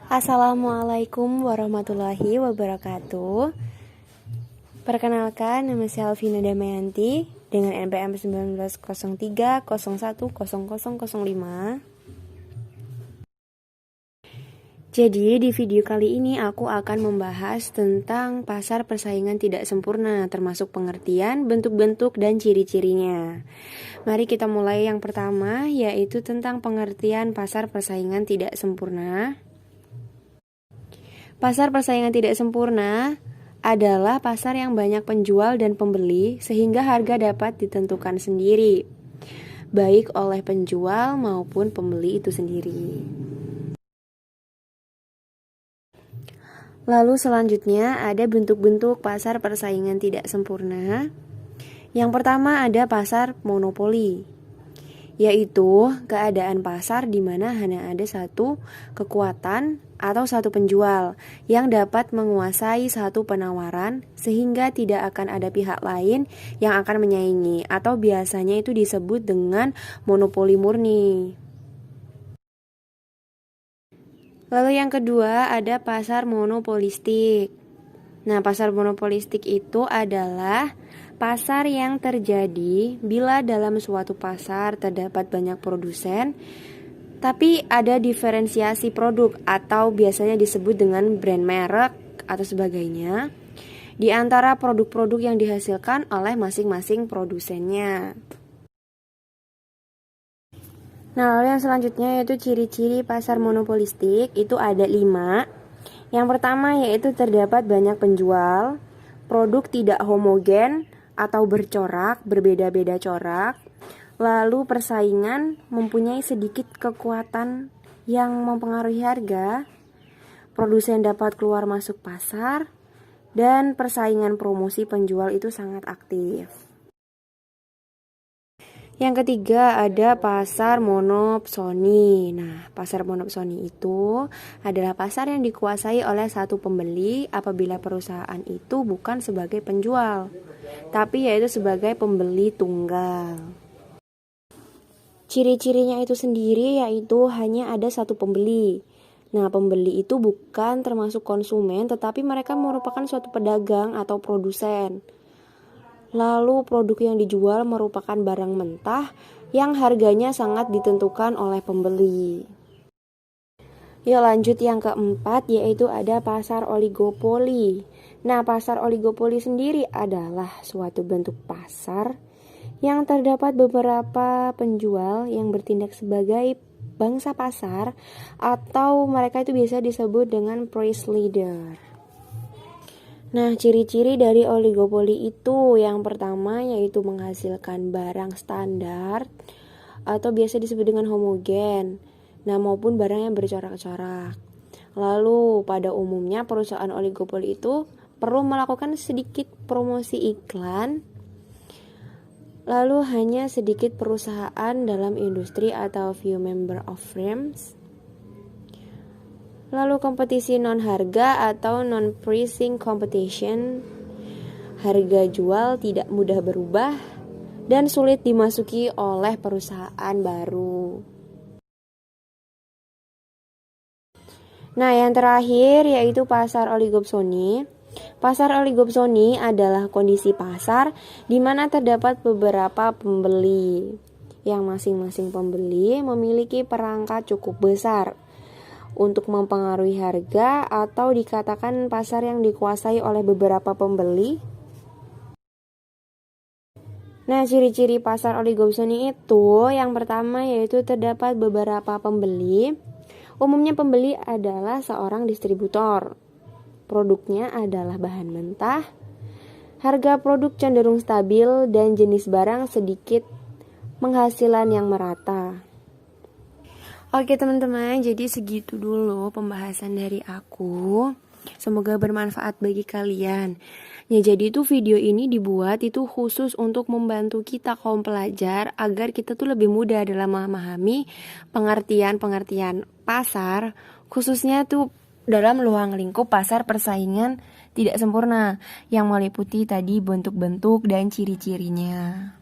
Assalamualaikum warahmatullahi wabarakatuh. Perkenalkan, nama saya Alvina Damayanti dengan NPM 1903010005. Jadi di video kali ini aku akan membahas tentang pasar persaingan tidak sempurna, termasuk pengertian, bentuk-bentuk, dan ciri-cirinya. Mari kita mulai yang pertama, yaitu tentang pengertian pasar persaingan tidak sempurna. Pasar persaingan tidak sempurna adalah pasar yang banyak penjual dan pembeli sehingga harga dapat ditentukan sendiri, baik oleh penjual maupun pembeli itu sendiri. Lalu selanjutnya ada bentuk-bentuk pasar persaingan tidak sempurna. Yang pertama ada pasar monopoli, yaitu keadaan pasar di mana hanya ada satu kekuatan atau satu penjual yang dapat menguasai satu penawaran sehingga tidak akan ada pihak lain yang akan menyaingi, atau biasanya itu disebut dengan monopoli murni. Lalu yang kedua ada pasar monopolistik. Nah, pasar monopolistik itu adalah pasar yang terjadi bila dalam suatu pasar terdapat banyak produsen, tapi ada diferensiasi produk atau biasanya disebut dengan brand merek atau sebagainya di antara produk-produk yang dihasilkan oleh masing-masing produsennya. Nah, lalu yang selanjutnya yaitu ciri-ciri pasar monopolistik, itu ada 5. Yang pertama yaitu terdapat banyak penjual, produk tidak homogen atau bercorak, berbeda-beda corak. Lalu persaingan mempunyai sedikit kekuatan yang mempengaruhi harga, produsen dapat keluar masuk pasar, dan persaingan promosi penjual itu sangat aktif. Yang ketiga ada pasar monopsoni. Nah, pasar monopsoni itu adalah pasar yang dikuasai oleh satu pembeli apabila perusahaan itu bukan sebagai penjual, tapi yaitu sebagai pembeli tunggal. Ciri-cirinya itu sendiri yaitu hanya ada satu pembeli. Nah, pembeli itu bukan termasuk konsumen, tetapi mereka merupakan suatu pedagang atau produsen. Lalu produk yang dijual merupakan barang mentah yang harganya sangat ditentukan oleh pembeli. Yuk lanjut yang keempat, yaitu ada pasar oligopoli. Nah, pasar oligopoli sendiri adalah suatu bentuk pasar yang terdapat beberapa penjual yang bertindak sebagai bangsa pasar, atau mereka itu biasa disebut dengan price leader. Nah, ciri-ciri dari oligopoli itu yang pertama yaitu menghasilkan barang standar atau biasa disebut dengan homogen, nah maupun barang yang bercorak-corak. Lalu pada umumnya perusahaan oligopoli itu perlu melakukan sedikit promosi iklan. Lalu hanya sedikit perusahaan dalam industri atau few member of firms. Lalu kompetisi non-harga atau non-pricing competition. Harga jual tidak mudah berubah dan sulit dimasuki oleh perusahaan baru. Nah, yang terakhir yaitu pasar oligopsoni. Pasar oligopsoni adalah kondisi pasar di mana terdapat beberapa pembeli, yang masing-masing pembeli memiliki perangkat cukup besar untuk mempengaruhi harga, atau dikatakan pasar yang dikuasai oleh beberapa pembeli. Nah, ciri-ciri pasar oligopsoni itu yang pertama yaitu terdapat beberapa pembeli. Umumnya pembeli adalah seorang distributor. Produknya adalah bahan mentah. Harga produk cenderung stabil dan jenis barang sedikit penghasilan yang merata. Oke teman-teman, jadi segitu dulu pembahasan dari aku. Semoga bermanfaat bagi kalian. Ya, jadi itu video ini dibuat itu khusus untuk membantu kita kaum pelajar agar kita tuh lebih mudah dalam memahami pengertian-pengertian pasar, khususnya tuh dalam ruang lingkup pasar persaingan tidak sempurna yang meliputi tadi bentuk-bentuk dan ciri-cirinya.